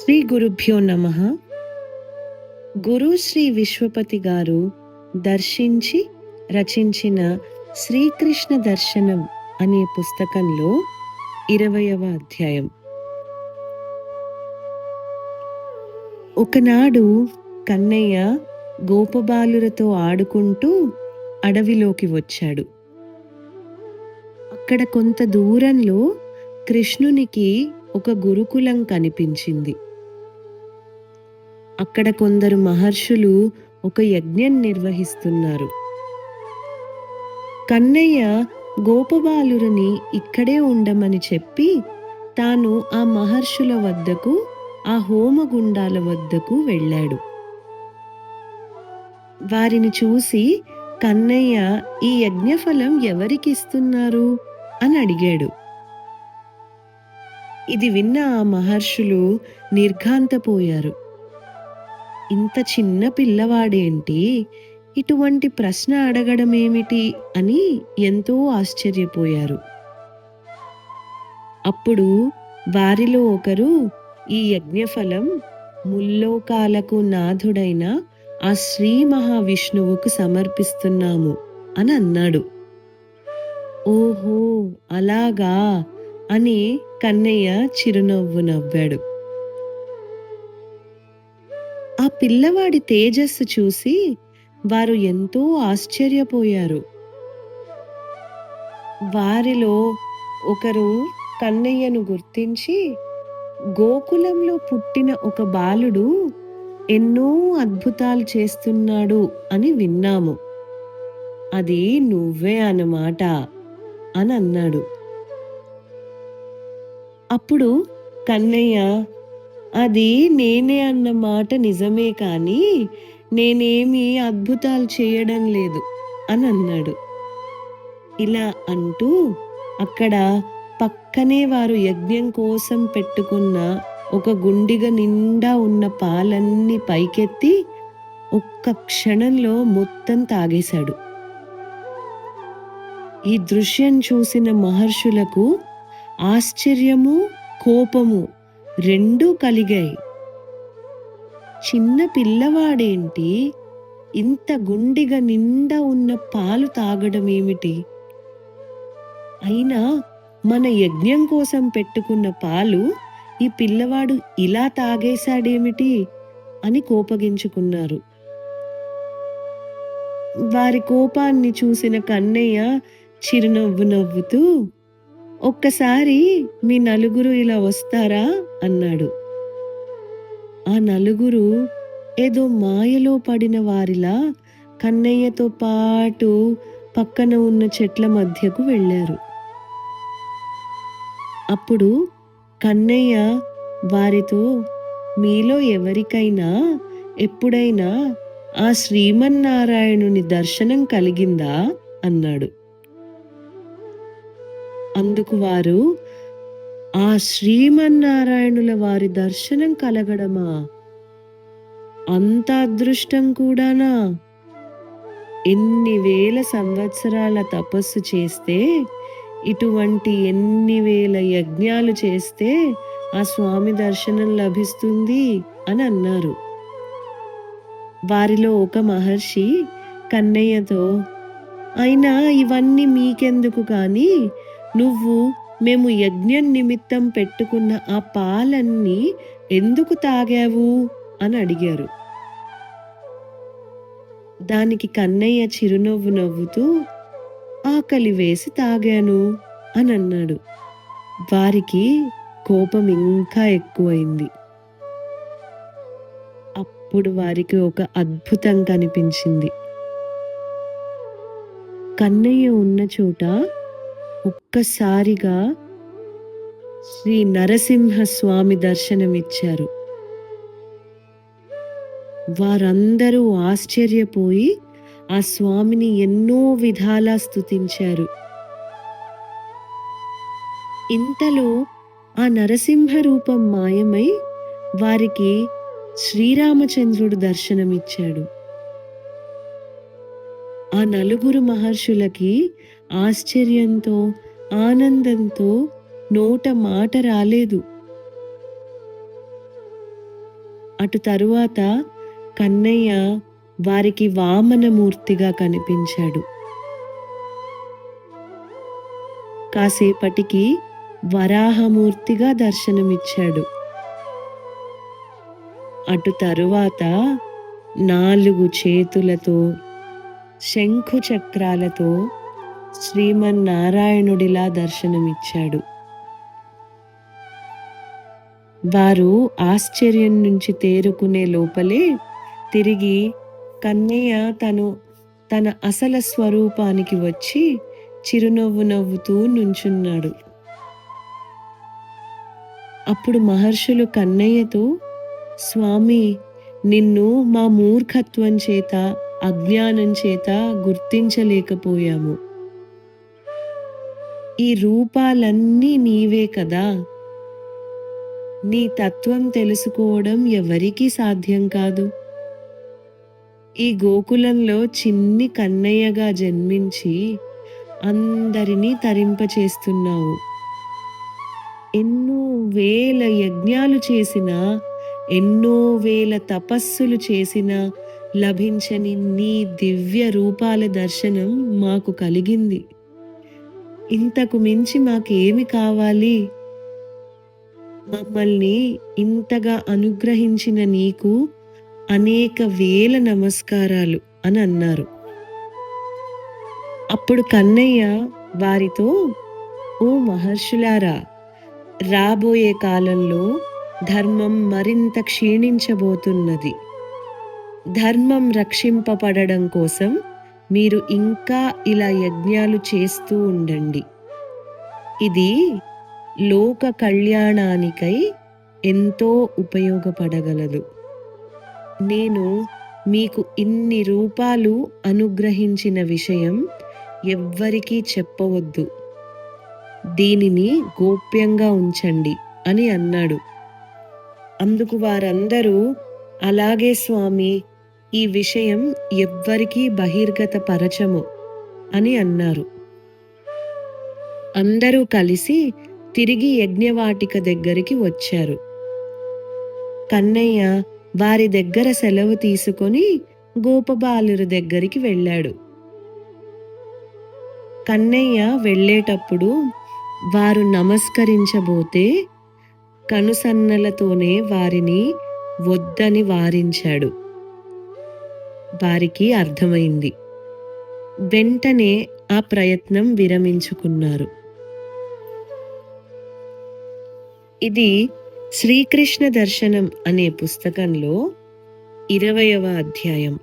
శ్రీ గురుభ్యో నమః. గురు శ్రీ విశ్వపతి గారు దర్శించి రచించిన శ్రీకృష్ణ దర్శనం అనే పుస్తకంలో 20వ అధ్యాయం. ఒకనాడు కన్నయ్య గోపబాలురతో ఆడుకుంటూ అడవిలోకి వచ్చాడు. అక్కడ కొంత దూరంలో కృష్ణునికి ఒక గురుకులం కనిపించింది. అక్కడ కొందరు మహర్షులు ఒక యజ్ఞం నిర్వహిస్తున్నారు. కన్నయ్య గోపబాలురని ఇక్కడే ఉండమని చెప్పి తాను ఆ మహర్షుల వద్దకు, ఆ హోమగుండాల వద్దకు వెళ్ళాడు. వారిని చూసి కన్నయ్య ఈ యజ్ఞఫలం ఎవరికిస్తున్నారు అని అడిగాడు. ఇది విన్న ఆ మహర్షులు నిర్ఘాంతపోయారు. ఇంత చిన్న పిల్లవాడేంటి ఇటువంటి ప్రశ్న అడగడమేమిటి అని ఎంతో ఆశ్చర్యపోయారు. అప్పుడు వారిలో ఒకరు, ఈ యజ్ఞఫలం ముల్లోకాలకు నాథుడైన ఆ శ్రీ మహావిష్ణువుకు సమర్పిస్తున్నాము అని అన్నాడు. ఓహో అలాగా అని కన్నయ్య చిరునవ్వు నవ్వాడు. ఆ పిల్లవాడి తేజస్సు చూసి వారు ఎంతో ఆశ్చర్యపోయారు. వారిలో ఒకరు కన్నయ్యను గుర్తించి, గోకులంలో పుట్టిన ఒక బాలుడు ఎన్నో అద్భుతాలు చేస్తున్నాడు అని విన్నాము, అది నువ్వే అన్నమాట అని అన్నాడు. అప్పుడు కన్నయ్య, అది నేనే అన్న మాట నిజమే కానీ నేనేమీ అద్భుతాలు చేయడం లేదు అని అన్నాడు. ఇలా అంటూ అక్కడ పక్కనే వారు యజ్ఞం కోసం పెట్టుకున్న ఒక గుండిగ నిండా ఉన్న పాలన్నీ పైకెత్తి ఒక్క క్షణంలో మొత్తం తాగేశాడు. ఈ దృశ్యం చూసిన మహర్షులకు ఆశ్చర్యము, కోపము రెండూ కలిగాయి. చిన్న పిల్లవాడేంటి ఇంత గుండిగ నిండా ఉన్న పాలు తాగడమేమిటి? అయినా మన యజ్ఞం కోసం పెట్టుకున్న పాలు ఈ పిల్లవాడు ఇలా తాగేశాడేమిటి అని కోపగించుకున్నారు. వారి కోపాన్ని చూసిన కన్నయ్య చిరునవ్వు నవ్వుతూ, ఒక్కసారి మీ నలుగురు ఇలా వస్తారా అన్నాడు. ఆ నలుగురు ఏదో మాయలో పడిన వారిలా కన్నయ్యతో పాటు పక్కన ఉన్న చెట్ల మధ్యకు వెళ్ళారు. అప్పుడు కన్నయ్య వారితో, మీలో ఎవరికైనా ఎప్పుడైనా ఆ శ్రీమన్నారాయణుని దర్శనం కలిగిందా అన్నాడు. అందుకు వారు, ఆ శ్రీమన్నారాయణుల వారి దర్శనం కలగడమా? అంత అదృష్టం కూడానా? ఎన్ని వేల సంవత్సరాల తపస్సు చేస్తే, ఇటువంటి ఎన్ని వేల యజ్ఞాలు చేస్తే ఆ స్వామి దర్శనం లభిస్తుంది అని అన్నారు. వారిలో ఒక మహర్షి కన్నయ్యతో, అయినా ఇవన్నీ మీకెందుకు కానీ నువ్వు మేము యజ్ఞం నిమిత్తం పెట్టుకున్న ఆ పాలన్నీ ఎందుకు తాగావు అని అడిగారు. దానికి కన్నయ్య చిరునవ్వు నవ్వుతూ, ఆకలి వేసి తాగాను అని అన్నాడు. వారికి కోపం ఇంకా ఎక్కువైంది. అప్పుడు వారికి ఒక అద్భుతం కనిపించింది. కన్నయ్య ఉన్న చోట ఒక్కసారిగా శ్రీ నరసింహస్వామి దర్శనమిచ్చారు. వారందరూ ఆశ్చర్యపోయి ఆ స్వామిని ఎన్నో విధాలా స్తుతించారు. ఇంతలో ఆ నరసింహ రూపం మాయమై వారికి శ్రీరామచంద్రుడు దర్శనమిచ్చాడు. ఆ నలుగురు మహర్షులకి ఆశ్చర్యంతో, ఆనందంతో నోట మాట రాలేదు. అటు తరువాత కన్నయ్య వారికి వామనమూర్తిగా కనిపించాడు. కాసేపటికి వరాహమూర్తిగా దర్శనమిచ్చాడు. అటు తరువాత 4 చేతులతో, శంఖు చక్రాలతో శ్రీమన్నారాయణుడిలా దర్శనమిచ్చాడు. వారు ఆశ్చర్యం నుంచి తేరుకునే లోపలే తిరిగి కన్నయ్య తన అసలు స్వరూపానికి వచ్చి చిరునవ్వు నవ్వుతూ నుంచున్నాడు. అప్పుడు మహర్షులు కన్నయ్యతో, స్వామి, నిన్ను మా మూర్ఖత్వం చేత, అజ్ఞానం చేత గుర్తించలేకపోయాము. ఈ రూపాలన్నీ నీవే కదా. నీ తత్వం తెలుసుకోవడం ఎవరికీ సాధ్యం కాదు. ఈ గోకులంలో చిన్ని కన్నయ్యగా జన్మించి అందరినీ తరింపచేస్తున్నావు. ఎన్నో వేల యజ్ఞాలు చేసినా, ఎన్నో వేల తపస్సులు చేసినా లభించని నీ దివ్య రూపాల దర్శనం మాకు కలిగింది. ఇంతకు మించి మాకేమి కావాలి? మమ్మల్ని ఇంతగా అనుగ్రహించిన నీకు అనేక వేల నమస్కారాలు అని అన్నారు. అప్పుడు కన్నయ్య వారితో, ఓ మహర్షులారా, రాబోయే కాలంలో ధర్మం మరింత క్షీణించబోతున్నది. ధర్మం రక్షింపబడడం కోసం మీరు ఇంకా ఇలా యజ్ఞాలు చేస్తూ ఉండండి. ఇది లోక కళ్యాణానికై ఎంతో ఉపయోగపడగలదు. నేను మీకు ఇన్ని రూపాలు అనుగ్రహించిన విషయం ఎవ్వరికీ చెప్పవద్దు. దీనిని గోప్యంగా ఉంచండి అని అన్నాడు. అందుకు వారందరూ, అలాగే స్వామి, ఈ విషయం ఎవ్వరికీ బహిర్గతపరచము అని అన్నారు. అందరూ కలిసి తిరిగి యజ్ఞవాటిక దగ్గరికి వచ్చారు. కన్నయ్య వారి దగ్గర సెలవు తీసుకొని గోపబాలురు దగ్గరికి వెళ్ళాడు. కన్నయ్య వెళ్ళేటప్పుడు వారు నమస్కరించబోతే కనుసన్నలతోనే వారిని వద్దని వారించాడు. వారికి అర్థమైంది. వెంటనే ఆ ప్రయత్నం విరమించుకున్నారు. ఇది శ్రీకృష్ణ దర్శనం అనే పుస్తకంలో 20వ అధ్యాయం.